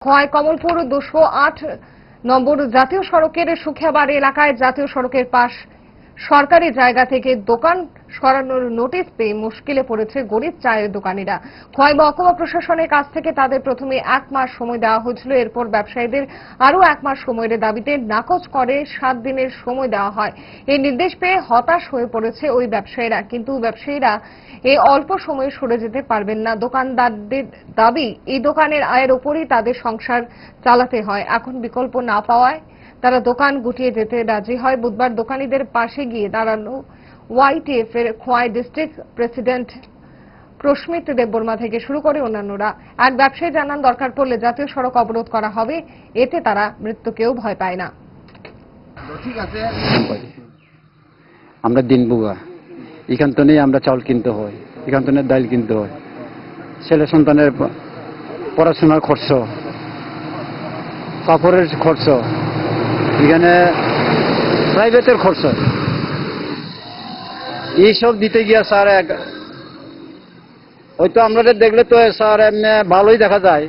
খোয়াই কমলপুর 208 নম্বর জাতীয় সড়কের সুখিয়াবাড়ি এলাকায় জাতীয় সড়কের পাশ সরকারি জায়গা থেকে দোকান সরানোর নোটিশ পেয়ে মুশকিলে পড়েছে গরিব চায়ের দোকানিরা। খোয়াই মহকুমা প্রশাসনের কাছ থেকে তাদের প্রথমে 1 মাস সময় দেওয়া হয়েছিল, এরপর ব্যবসায়ীদের আরও 1 মাস সময়ের দাবিতে নাকচ করে 7 দিনের সময় দেওয়া হয়। এই নির্দেশ পেয়ে হতাশ হয়ে পড়েছে ওই ব্যবসায়ীরা, কিন্তু ব্যবসায়ীরা এই অল্প সময়ে সরে যেতে পারবেন না। দোকানদারদের দাবি, এই দোকানের আয়ের উপরই তাদের সংসার চালাতে হয়। এখন বিকল্প না পাওয়ায় তারা দোকান গুটিয়ে যেতে রাজি হয়। বুধবার দোকানীদের পাশে গিয়ে দাঁড়ানো ওয়াইটিএফ এর খোয়াই ডিস্ট্রিক্ট প্রেসিডেন্ট প্রস্মিত দেববর্মা থেকে শুরু করে অন্যান্যরা। এক ব্যবসায়ী জানান, দরকার পড়লে জাতীয় সড়ক অবরোধ করা হবে, এতে তারা মৃত্যুকেও ভয় পায় না। আমরা দিন বুগা এখান থেকে আমরা চাউল কিনতে হয়, এখান থেকে ডাল কিনতে হয়, ছেলে সন্তানের পড়াশোনার খরচ, কাপড়ের খরচ, এখানে প্রাইভেটের খরচ, এইসব দিতে গিয়া স্যার হয়তো আমাদের দেখলে তো স্যার এমনি ভালোই দেখা যায়,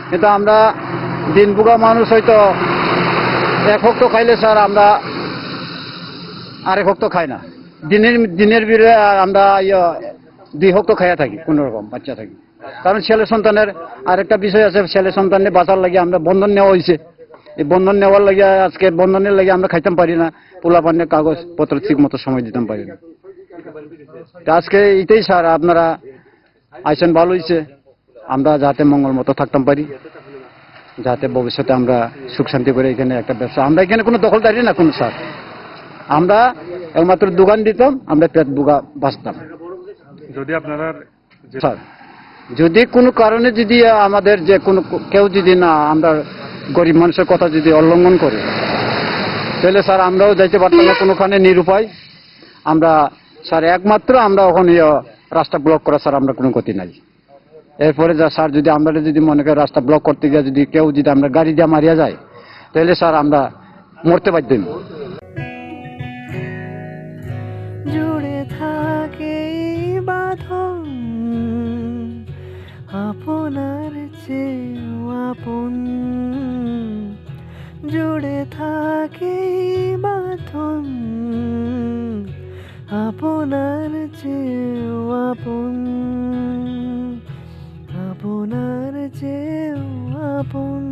কিন্তু আমরা দিন বুগা মানুষ হয়তো এক হক্ত খাইলে স্যার আমরা আরেক হক্ত খাই না। দিনের বিরে আমরা 2 হক্ত খাইয়া থাকি, কোন রকম বাচ্চা থাকি। কারণ ছেলে সন্তানের আরেকটা বিষয় আছে, ছেলে সন্তানের বাঁচার লাগে আমরা বন্ধন নেওয়া হয়েছে। এই বন্ধন নেওয়ার লাগে আজকে বন্ধনের লাগে আমরা খাইতাম পারি না, পোলা পান্নের কাগজ পত্র ঠিক মতো সময় দিতাম পারি না। আজকে এইটাই স্যার আপনারা আইসেন, ভালো হয়েছে, আমরা যাতে মঙ্গল মতো থাকতাম পারি, যাতে ভবিষ্যতে আমরা সুখ শান্তি করে এখানে একটা ব্যবসা, আমরা এখানে কোনো দখলদারি না কোনো স্যার, আমরা একমাত্র দোকান দিতাম, আমরা পেট বুগা বাঁচতাম। যদি আপনারা স্যার যদি কোনো কারণে যদি আমাদের যে কোনো কেউ যদি না আমরা গরিব মানুষের কথা যদি উল্লঙ্ঘন করে, তাহলে স্যার আমরাও যাইতে পারতাম না কোনোখানে, নিরুপায় আমরা স্যার একমাত্র আমরা ওখানে রাস্তা ব্লক করা স্যার, আমরা কোনো গতি নাই। এরপরে যা স্যার যদি আমরা যদি মনে করি রাস্তা ব্লক করতে গিয়ে যদি কেউ যদি আমরা গাড়ি দিয়ে মারিয়া যায়, তাহলে স্যার আমরা মরতে পারতাম। জুড়ে থাকে বাঁধন আপনার চেয়েও আপন, জুড়ে থাকে বাঁধন আপনার চেয়েও আপন, আপনার চেয়েও আপন।